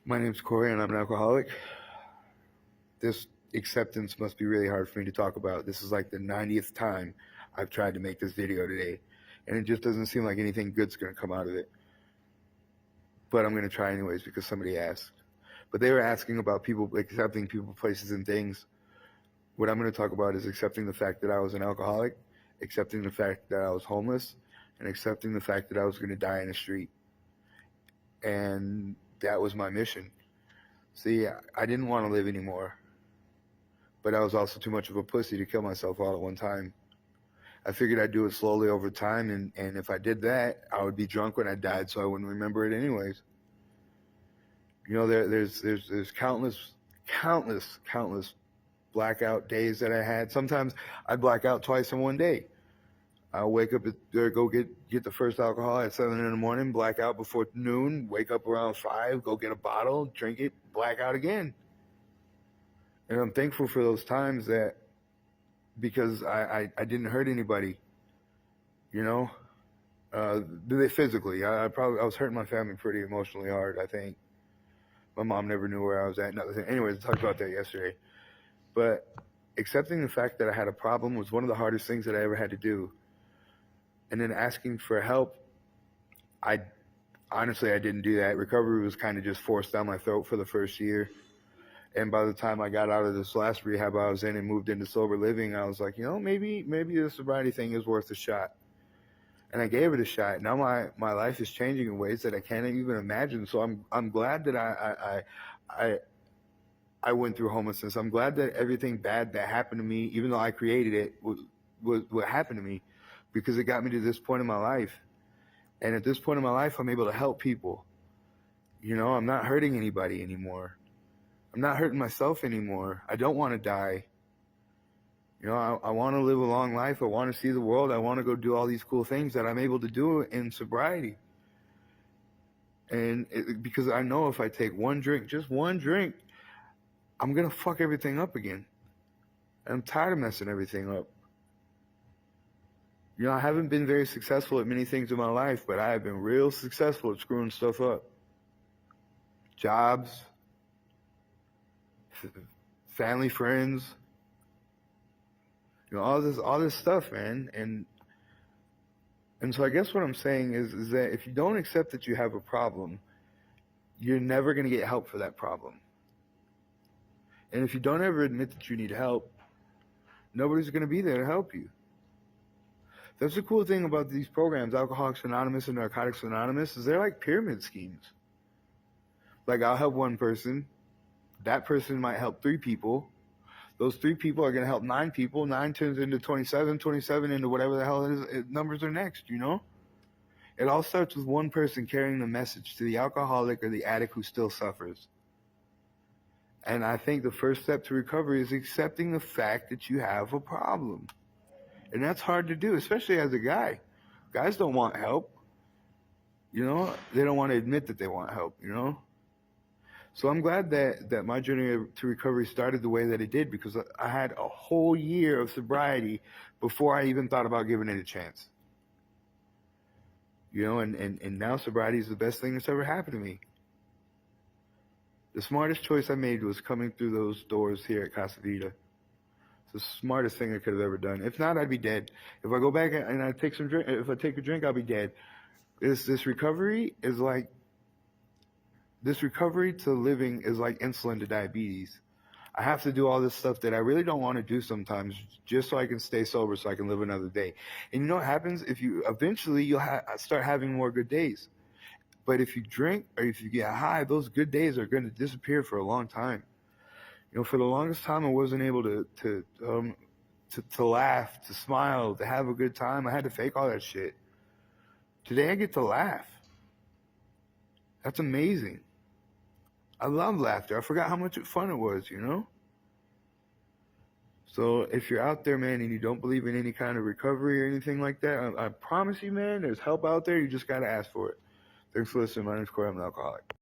My name's Corey and I'm an alcoholic. This acceptance must be really hard for me to talk about. This is like the 90th time I've tried to make this video today, and it just doesn't seem like anything good's going to come out of it. But I'm going to try anyways because somebody asked. But they were asking about people accepting people, places, and things. What I'm going to talk about is accepting the fact that I was an alcoholic, accepting the fact that I was homeless, and accepting the fact that I was going to die in the street. And that was my mission. See, I didn't want to live anymore, but I was also too much of a pussy to kill myself all at one time. I figured I'd do it slowly over time, and if I did that, I would be drunk when I died, so I wouldn't remember it anyways. You know, there's countless blackout days that I had. Sometimes I'd black out twice in one day. I'll wake up, go get the first alcohol at 7 in the morning, black out before noon, wake up around 5, go get a bottle, drink it, black out again. And I'm thankful for those times that, because I didn't hurt anybody, you know, physically. I was hurting my family pretty emotionally hard, I think. My mom never knew where I was at. Anyways, I talked about that yesterday. But accepting the fact that I had a problem was one of the hardest things that I ever had to do. And then asking for help, honestly, I didn't do that. Recovery was kind of just forced down my throat for the first year. And by the time I got out of this last rehab I was in and moved into sober living, I was like, you know, maybe the sobriety thing is worth a shot. And I gave it a shot. Now my life is changing in ways that I can't even imagine. So I'm glad that I went through homelessness. I'm glad that everything bad that happened to me, even though I created it, was what happened to me, because it got me to this point in my life. And at this point in my life, I'm able to help people. You know, I'm not hurting anybody anymore. I'm not hurting myself anymore. I don't want to die. You know, I want to live a long life. I want to see the world. I want to go do all these cool things that I'm able to do in sobriety. And because I know if I take one drink, just one drink, I'm going to fuck everything up again. And I'm tired of messing everything up. You know, I haven't been very successful at many things in my life, but I have been real successful at screwing stuff up. Jobs, family, friends, you know, all this stuff, man. And so I guess what I'm saying is that if you don't accept that you have a problem, you're never going to get help for that problem. And if you don't ever admit that you need help, nobody's going to be there to help you. That's the cool thing about these programs, Alcoholics Anonymous and Narcotics Anonymous, is they're like pyramid schemes. Like, I'll help one person. That person might help 3 people. Those 3 people are going to help 9 people. 9 turns into 27, 27 into whatever the hell it is, numbers are next, you know? It all starts with one person carrying the message to the alcoholic or the addict who still suffers. And I think the first step to recovery is accepting the fact that you have a problem. And that's hard to do, especially as a guy. Guys don't want help. You know, they don't want to admit that they want help, you know? So I'm glad that my journey to recovery started the way that it did, because I had a whole year of sobriety before I even thought about giving it a chance. You know, and now sobriety is the best thing that's ever happened to me. The smartest choice I made was coming through those doors here at Casa Vida. It's the smartest thing I could have ever done. If not, I'd be dead. If I go back and I take some drink, if I take a drink, I'll be dead. This recovery is like, this recovery to living is like insulin to diabetes. I have to do all this stuff that I really don't want to do sometimes, just so I can stay sober, so I can live another day. And you know what happens? If you eventually you'll start having more good days. But if you drink or if you get high, those good days are going to disappear for a long time. You know, for the longest time, I wasn't able to laugh, to smile, to have a good time. I had to fake all that shit. Today, I get to laugh. That's amazing. I love laughter. I forgot how much fun it was, you know? So if you're out there, man, and you don't believe in any kind of recovery or anything like that, I promise you, man, there's help out there. You just got to ask for it. Thanks for listening. My name's Corey. I'm an alcoholic.